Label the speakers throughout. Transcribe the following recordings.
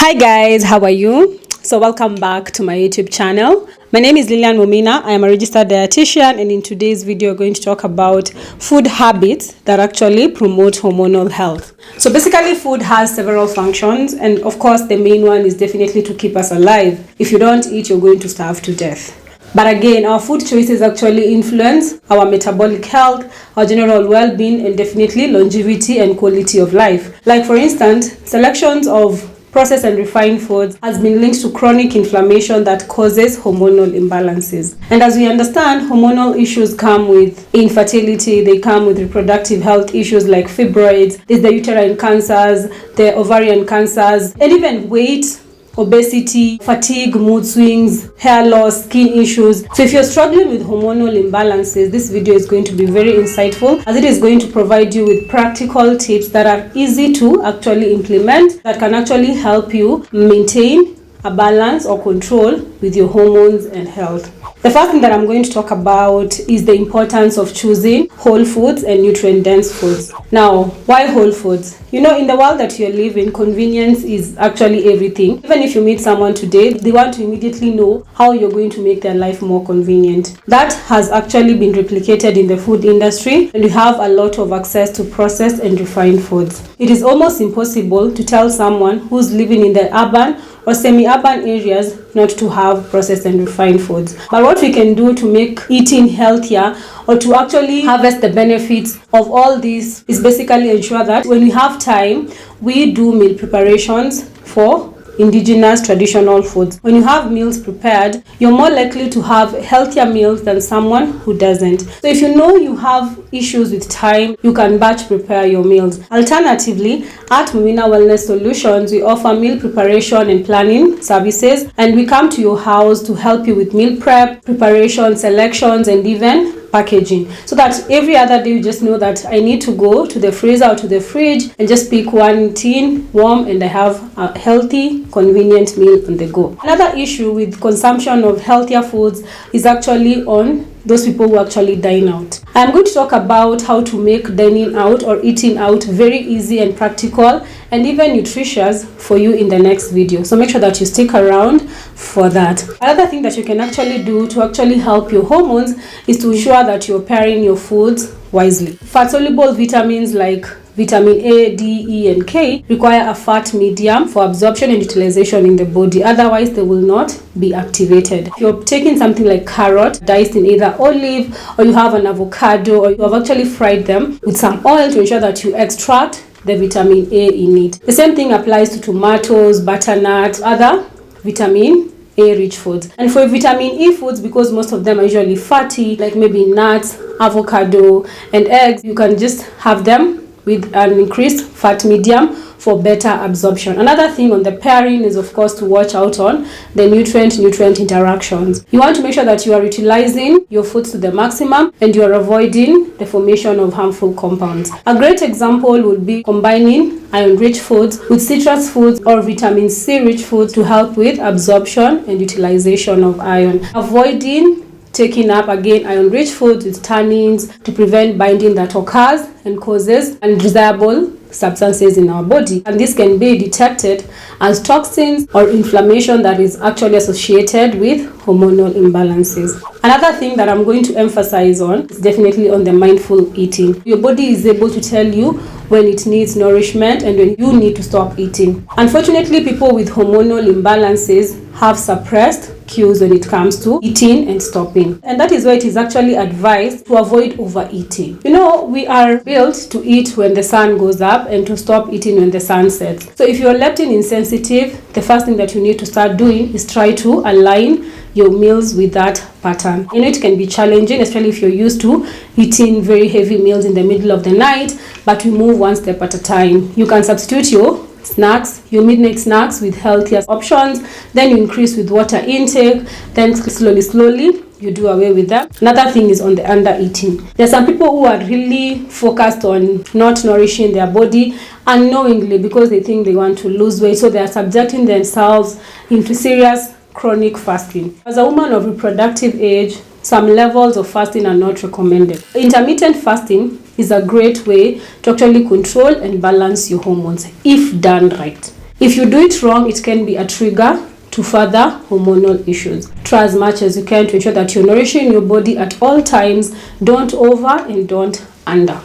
Speaker 1: Hi guys, how are you? So welcome back to my YouTube channel. My name is Lilian Momina. I am a registered dietitian, and in today's video we're going to talk about food habits that actually promote hormonal health. So basically food has several functions, and of course the main one is definitely to keep us alive. If you don't eat, you're going to starve to death. But again, our food choices actually influence our metabolic health, our general well-being, and definitely longevity and quality of life. Like for instance, selections of processed and refined foods has been linked to chronic inflammation that causes hormonal imbalances. And as we understand, hormonal issues come with infertility, they come with reproductive health issues like fibroids, there's the uterine cancers, the ovarian cancers, and even weight, obesity, fatigue, mood swings, hair loss, skin issues. So if you're struggling with hormonal imbalances, this video is going to be very insightful, as it is going to provide you with practical tips that are easy to actually implement, that can actually help you maintain a balance or control with your hormones and health. The first thing that I'm going to talk about is the importance of choosing whole foods and nutrient-dense foods. Now, why whole foods? You know, in the world that you're living, convenience is actually everything. Even if you meet someone today, they want to immediately know how you're going to make their life more convenient. That has actually been replicated in the food industry, and we have a lot of access to processed and refined foods. It is almost impossible to tell someone who's living in the urban or semi-urban areas not to have processed and refined foods. But what we can do to make eating healthier or to actually harvest the benefits of all this is basically ensure that when we have time, we do meal preparations for indigenous traditional foods. When you have meals prepared, you're more likely to have healthier meals than someone who doesn't. So if you know you have issues with time, you can batch prepare your meals. Alternatively, at Momina Wellness Solutions, we offer meal preparation and planning services, and we come to your house to help you with meal prep, preparation, selections, and even packaging, so that every other day you just know that I need to go to the freezer or to the fridge and just pick one tin, warm, and I have a healthy, convenient meal on the go. Another issue with consumption of healthier foods is actually on those people who actually dine out. I'm going to talk about how to make dining out or eating out very easy and practical and even nutritious for you in the next video. So make sure that you stick around for that. Another thing that you can actually do to actually help your hormones is to ensure that you're pairing your foods wisely. Fat-soluble vitamins like vitamin A, D, E, and K require a fat medium for absorption and utilization in the body. Otherwise, they will not be activated. If you're taking something like carrot, diced in either olive, or you have an avocado, or you have actually fried them with some oil to ensure that you extract the vitamin A in it. The same thing applies to tomatoes, butternut, other vitamin A-rich foods. And for vitamin E foods, because most of them are usually fatty, like maybe nuts, avocado, and eggs, you can just have them with an increased fat medium for better absorption. Another thing on the pairing is, of course, to watch out on the nutrient interactions. You want to make sure that you are utilizing your foods to the maximum and you are avoiding the formation of harmful compounds. A great example would be combining iron-rich foods with citrus foods or vitamin C-rich foods to help with absorption and utilization of iron. Avoiding taking up, again, iron-rich foods with tannins to prevent binding that occurs and causes undesirable substances in our body. And this can be detected as toxins or inflammation that is actually associated with hormonal imbalances. Another thing that I'm going to emphasize on is definitely on the mindful eating. Your body is able to tell you when it needs nourishment and when you need to stop eating. Unfortunately, people with hormonal imbalances have suppressed cues when it comes to eating and stopping. And that is why it is actually advised to avoid overeating. You know, we are built to eat when the sun goes up and to stop eating when the sun sets. So if you're leptin insensitive, the first thing that you need to start doing is try to align your meals with that pattern. You know, it can be challenging, especially if you're used to eating very heavy meals in the middle of the night, but we move one step at a time. You can substitute your snacks, your midnight snacks, with healthier options, then you increase with water intake, then slowly you do away with that. Another thing is on the under eating. There are some people who are really focused on not nourishing their body unknowingly because they think they want to lose weight, so they are subjecting themselves into serious chronic fasting. As a woman of reproductive age, some levels of fasting are not recommended. Intermittent fasting is a great way to actually control and balance your hormones if done right. If you do it wrong, it can be a trigger to further hormonal issues. Try as much as you can to ensure that you're nourishing your body at all times. Don't over and don't under.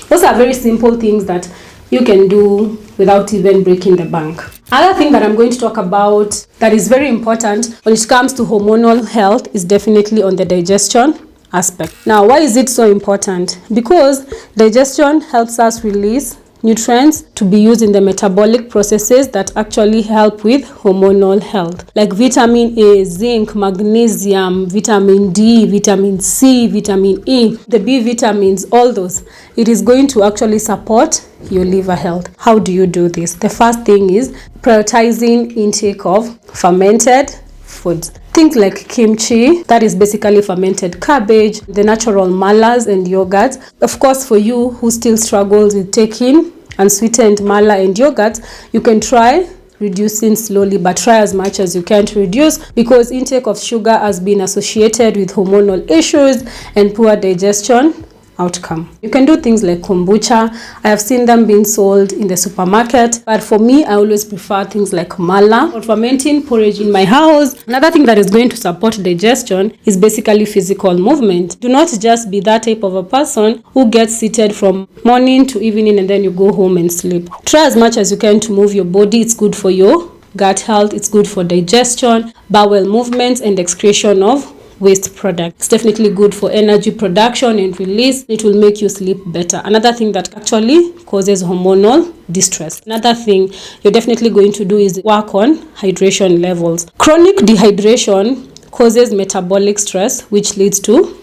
Speaker 1: Those are very simple things that you can do without even breaking the bank. Another thing that I'm going to talk about that is very important when it comes to hormonal health is definitely on the digestion aspect. Now, why is it so important? Because digestion helps us release nutrients to be used in the metabolic processes that actually help with hormonal health, like vitamin A, zinc, magnesium, vitamin D, vitamin C, vitamin E, the B vitamins, all those. It is going to actually support your liver health. How do you do this? The first thing is prioritizing intake of fermented foods. Things like kimchi, that is basically fermented cabbage, the natural malas and yogurts. Of course, for you who still struggles with taking unsweetened mala and yogurt, you can try reducing slowly, but try as much as you can to reduce, because intake of sugar has been associated with hormonal issues and poor digestion outcome. You can do things like kombucha. I have seen them being sold in the supermarket, but for me, I always prefer things like mala or fermenting porridge in my house. Another thing that is going to support digestion is basically physical movement. Do not just be that type of a person who gets seated from morning to evening and then you go home and sleep. Try as much as you can to move your body. It's good for your gut health. It's good for digestion, bowel movements, and excretion of waste product. It's definitely good for energy production and release. It will make you sleep better. Another thing that actually causes hormonal distress. Another thing you're definitely going to do is work on hydration levels. Chronic dehydration causes metabolic stress, which leads to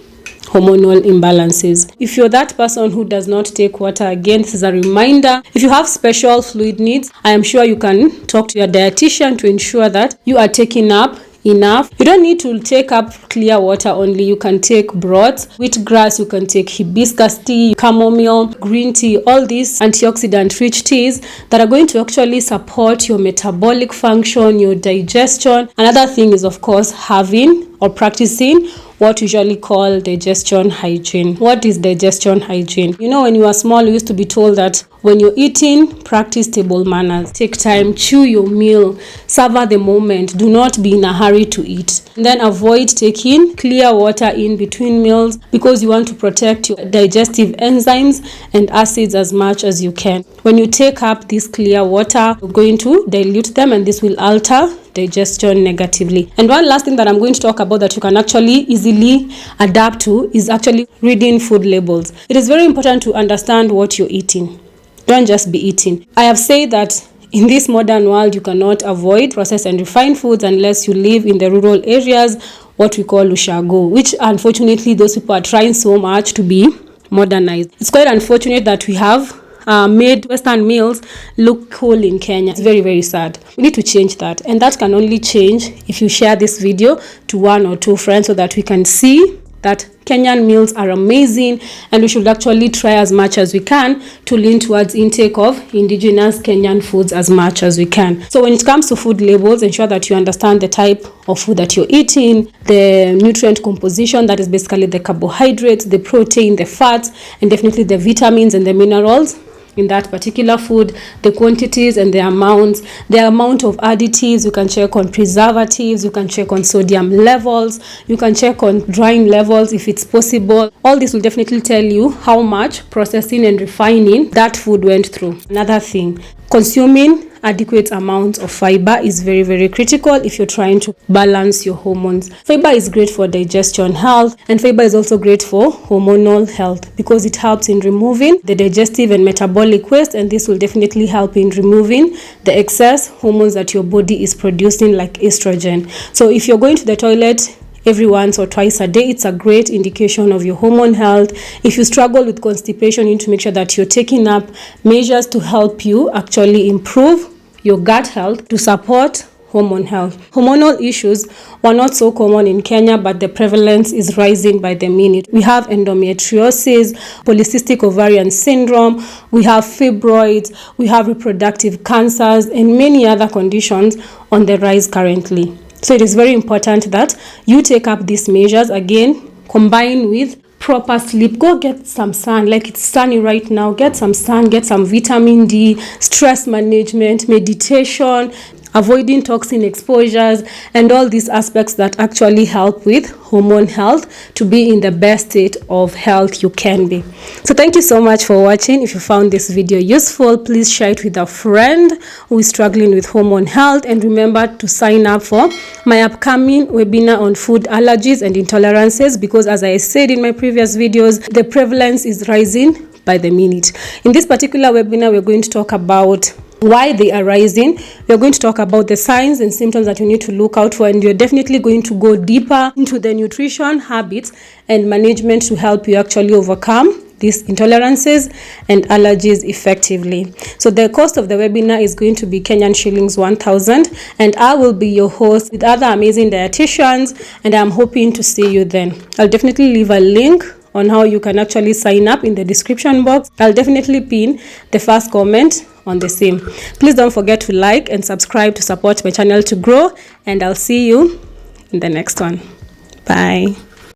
Speaker 1: hormonal imbalances. If you're that person who does not take water, again, this is a reminder. If you have special fluid needs, I am sure you can talk to your dietitian to ensure that you are taking up enough. You don't need to take up clear water only. You can take broths, wheatgrass, you can take hibiscus tea, chamomile, green tea, all these antioxidant rich teas that are going to actually support your metabolic function, your digestion. Another thing is, of course, having or practicing what we usually call digestion hygiene. What is digestion hygiene? You know, when you were small, you used to be told that when you're eating, practice table manners. Take time, chew your meal, savor the moment. Do not be in a hurry to eat. And then avoid taking clear water in between meals, because you want to protect your digestive enzymes and acids as much as you can. When you take up this clear water, you're going to dilute them, and this will alter digestion negatively. And one last thing that I'm going to talk about that you can actually easily adapt to is actually reading food labels. It is very important to understand what you're eating. Don't just be eating. I have said that in this modern world, you cannot avoid processed and refined foods unless you live in the rural areas, what we call ushago, which unfortunately those people are trying so much to be modernized. It's quite unfortunate that we have made Western meals look cool in Kenya. It's very, very sad. We need to change that. And that can only change if you share this video to 1 or 2 friends so that we can see that Kenyan meals are amazing, and we should actually try as much as we can to lean towards intake of indigenous Kenyan foods as much as we can. So when it comes to food labels, ensure that you understand the type of food that you're eating, the nutrient composition, that is basically the carbohydrates, the protein, the fats, and definitely the vitamins and the minerals in that particular food, the quantities and the amount of additives. You can check on preservatives, you can check on sodium levels, you can check on drying levels if it's possible. All this will definitely tell you how much processing and refining that food went through. Another thing, consuming adequate amounts of fiber is very, very critical if you're trying to balance your hormones. Fiber is great for digestion health, and fiber is also great for hormonal health because it helps in removing the digestive and metabolic waste, and this will definitely help in removing the excess hormones that your body is producing, like estrogen. So if you're going to the toilet every once or twice a day, it's a great indication of your hormone health. If you struggle with constipation, you need to make sure that you're taking up measures to help you actually improve your gut health to support hormone health. Hormonal issues were not so common in Kenya, but the prevalence is rising by the minute. We have endometriosis, polycystic ovarian syndrome, we have fibroids, we have reproductive cancers, and many other conditions on the rise currently. So it is very important that you take up these measures, again, combined with proper sleep. Go get some sun, like it's sunny right now. Get some sun, get some vitamin D, stress management, meditation, avoiding toxin exposures, and all these aspects that actually help with hormone health to be in the best state of health you can be. So thank you so much for watching. If you found this video useful, please share it with a friend who is struggling with hormone health, and remember to sign up for my upcoming webinar on food allergies and intolerances, because as I said in my previous videos, the prevalence is rising by the minute. In this particular webinar, we're going to talk about why they are rising. We're going to talk about the signs and symptoms that you need to look out for, and you're definitely going to go deeper into the nutrition habits and management to help you actually overcome these intolerances and allergies effectively. So the cost of the webinar is going to be Kenyan shillings 1,000, and I will be your host with other amazing dietitians, and I'm hoping to see you then. I'll definitely leave a link on how you can actually sign up in the description box. I'll definitely pin the first comment on the same. Please don't forget to like and subscribe to support my channel to grow, and I'll see you in the next one. Bye.